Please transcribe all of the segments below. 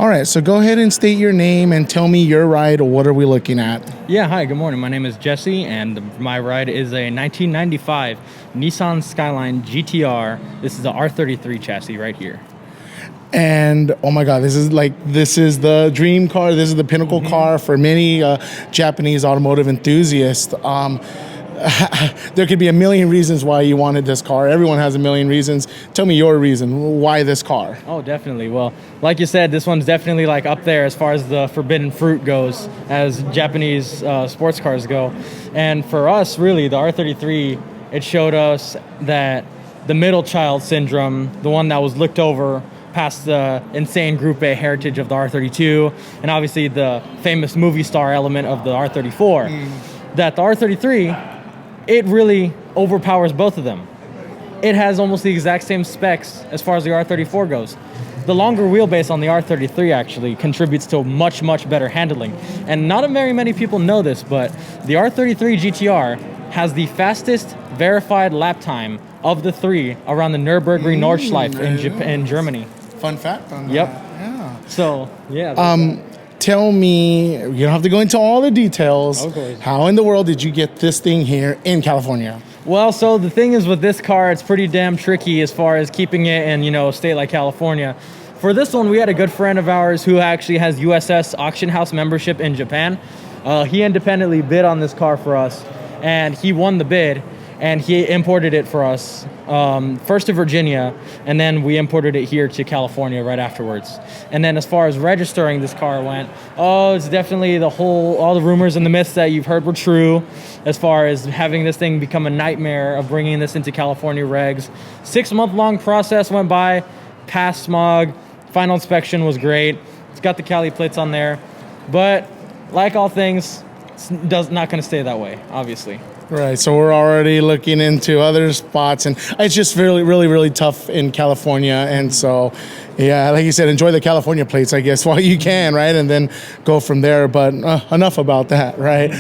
All right, so go ahead and state your name and tell me your ride. What are we looking at? Yeah, hi, good morning. My name is Jessie, and my ride is a 1995 Nissan Skyline GTR. This is the R33 chassis right here. And oh my God, this is the dream car. This is the pinnacle car for many Japanese automotive enthusiasts. There could be a million reasons why you wanted this car. Everyone has a million reasons. Tell me your reason. Why this car? Oh, definitely. Well, like you said, this one's definitely like up there as far as the forbidden fruit goes, as Japanese sports cars go. And for us, really, the R33, it showed us that the middle child syndrome, the one that was looked over past the insane Group A heritage of the R32, and obviously the famous movie star element of the R34, that the R33, it really overpowers both of them. It has almost the exact same specs as far as the R34 goes. The longer wheelbase on the R33 actually contributes to much, much better handling. And not very many people know this, but the R33 GTR has the fastest verified lap time of the three around the Nürburgring Nordschleife in Germany. Fun fact on that. Yep. Yeah. So, yeah. Tell me, you don't have to go into all the details. Okay. How in the world did you get this thing here in California? Well, so the thing is with this car, it's pretty damn tricky as far as keeping it in, a state like California. For this one, we had a good friend of ours who actually has USS auction house membership in Japan. He independently bid on this car for us, and he won the bid, and he imported it for us, first to Virginia, and then we imported it here to California right afterwards. And then as far as registering this car went, it's definitely all the rumors and the myths that you've heard were true, as far as having this thing become a nightmare of bringing this into California regs. 6-month-long process went by, passed smog, final inspection was great. It's got the Cali plates on there, but like all things, it's not going to stay that way, obviously. Right, so we're already looking into other spots, and it's just really, really, really tough in California. And so, yeah, like you said, enjoy the California plates, I guess, while you can, right? And then go from there. But enough about that, right?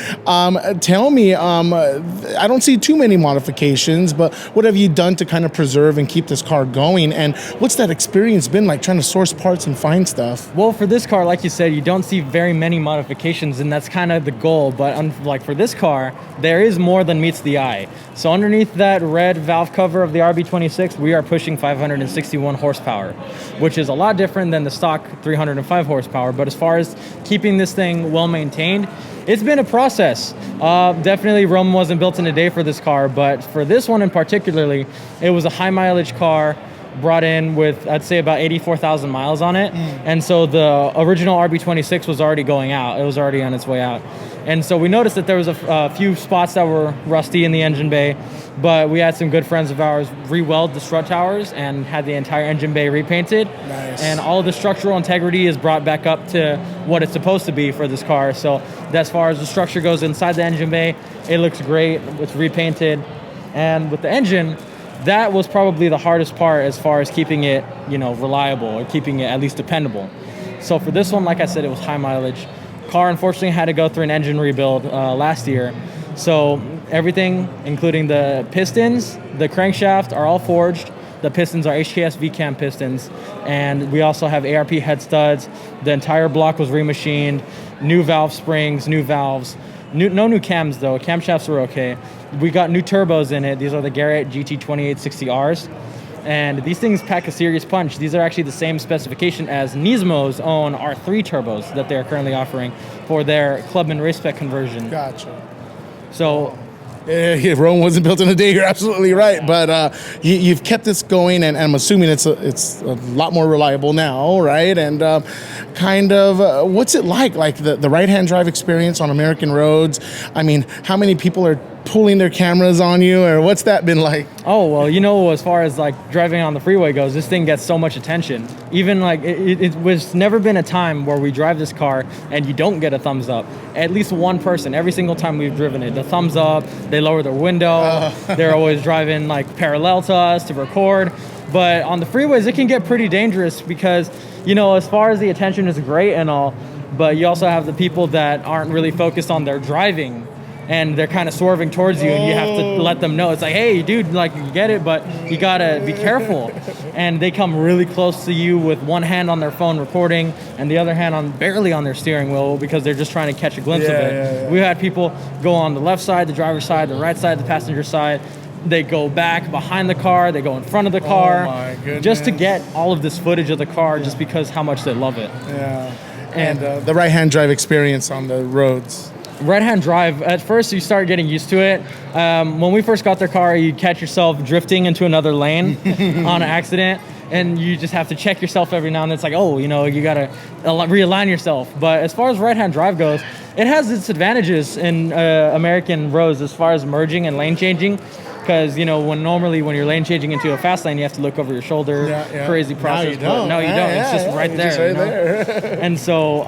Tell me, I don't see too many modifications, but what have you done to kind of preserve and keep this car going? And what's that experience been like trying to source parts and find stuff? Well, for this car, like you said, you don't see very many modifications, and that's kind of the goal. But like for this car, there is more than meets the eye. So underneath that red valve cover of the RB26, we are pushing 561 horsepower, which is a lot different than the stock 305 horsepower. But as far as keeping this thing well maintained, it's been a process. Definitely Rome wasn't built in a day for this car, but for this one in particularly, it was a high mileage car brought in with, I'd say, about 84,000 miles on it. And so the original RB26 was already going out. It was already on its way out. And so we noticed that there was a few spots that were rusty in the engine bay, but we had some good friends of ours re-weld the strut towers and had the entire engine bay repainted. Nice. And all of the structural integrity is brought back up to what it's supposed to be for this car. So as far as the structure goes inside the engine bay, it looks great. It's repainted. And with the engine, that was probably the hardest part as far as keeping it, reliable, or keeping it at least dependable. So for this one, like I said, it was high mileage. Car unfortunately had to go through an engine rebuild last year. So everything, including the pistons, the crankshaft, are all forged. The pistons are HKS V-cam pistons, and we also have ARP head studs. The entire block was remachined, new valve springs, new valves. No new cams though. Camshafts were okay. We got new turbos in it. These are the Garrett GT2860Rs. And these things pack a serious punch. These are actually the same specification as Nismo's own R3 turbos that they're currently offering for their Clubman race spec conversion. Gotcha. So, Rome wasn't built in a day. You're absolutely right. But you've kept this going, and I'm assuming it's a lot more reliable now, right? And what's it like the right-hand drive experience on American roads? I mean, how many people are pulling their cameras on you, or what's that been like? Oh, well, as far as like driving on the freeway goes, this thing gets so much attention. Even like it was never been a time where we drive this car and you don't get a thumbs up. At least one person, every single time we've driven it, the thumbs up, they lower their window, they're always driving like parallel to us to record. But on the freeways, it can get pretty dangerous because, as far as the attention is great and all, but you also have the people that aren't really focused on their driving and they're kind of swerving towards you, and you have to let them know. It's like, hey, dude, like, you get it, but you gotta be careful. And they come really close to you with one hand on their phone recording and the other hand on barely on their steering wheel because they're just trying to catch a glimpse of it. Yeah. We had people go on the left side, the driver's side, the right side, the passenger side. They go back behind the car, they go in front of the car, just to get all of this footage of the car, just because how much they love it. Yeah. And the right-hand drive experience on the roads. Right-hand drive, at first you start getting used to it. When we first got their car, you catch yourself drifting into another lane on an accident, and you just have to check yourself every now and then. It's like, oh, you know, you gotta realign yourself. But as far as right-hand drive goes, it has its advantages in American roads as far as merging and lane changing. Because, you know, when you're lane changing into a fast lane, you have to look over your shoulder. Crazy process. No, you don't. It's just right there. Just right there. And so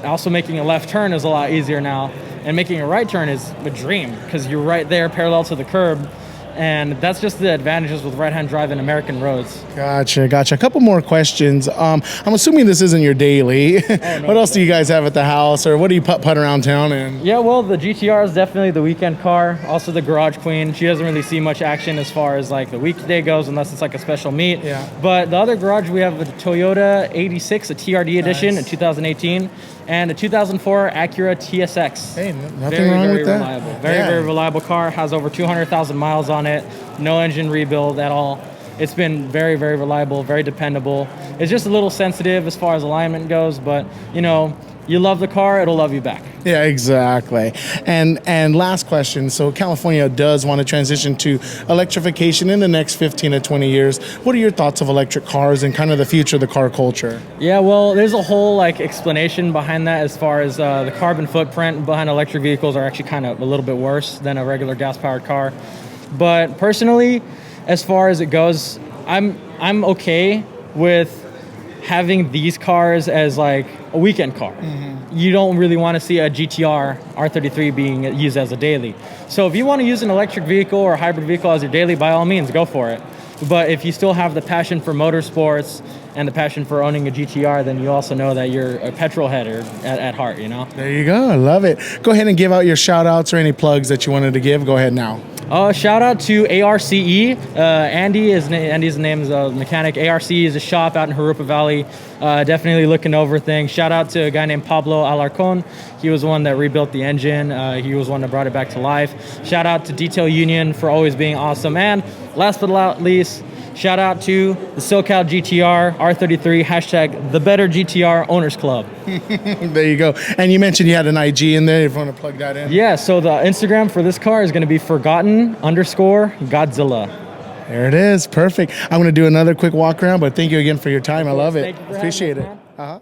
also making a left turn is a lot easier now. And making a right turn is a dream because you're right there parallel to the curb. And that's just the advantages with right-hand drive in American roads. Gotcha. A couple more questions. I'm assuming this isn't your daily. What else do you guys have at the house, or what do you putt around town in? Yeah, well, the GTR is definitely the weekend car. Also the garage queen. She doesn't really see much action as far as like the weekday goes, unless it's like a special meet. Yeah. But the other garage, we have a Toyota 86, a TRD edition in 2018. And a 2004 Acura TSX. Hey, nothing wrong with that. Reliable. Very reliable car. Has over 200,000 miles on it. No engine rebuild at all. It's been very reliable, very dependable. It's just a little sensitive as far as alignment goes, but you know, you love the car, it'll love you back. Yeah, exactly. And last question. So California does want to transition to electrification in the next 15 to 20 years. What are your thoughts of electric cars and kind of the future of the car culture? Yeah, well, there's a whole like explanation behind that as far as the carbon footprint behind electric vehicles are actually kind of a little bit worse than a regular gas-powered car. But personally, as far as it goes, I'm okay with having these cars as like a weekend car. You don't really want to see a GTR R33 being used as a daily. So if you want to use an electric vehicle or a hybrid vehicle as your daily, by all means, go for it. But if you still have the passion for motorsports and the passion for owning a GTR, then you also know that you're a petrol header at heart, you know? There you go. I love it. Go ahead and give out your shout outs or any plugs that you wanted to give. Go ahead now. Shout out to ARCE. Andy's name is a mechanic. ARCE is a shop out in Jurupa Valley. Definitely looking over things. Shout out to a guy named Pablo Alarcon. He was the one that rebuilt the engine. He was the one that brought it back to life. Shout out to Detail Union for always being awesome. And last but not least, shout out to the SoCal GTR R33 hashtag the Better GTR Owners Club. There you go. And you mentioned you had an IG in there. If you want to plug that in. Yeah. So the Instagram for this car is going to be forgotten_Godzilla. There it is. Perfect. I'm going to do another quick walk around, but thank you again for your time. I love it. Thank you for Appreciate having it. me, man.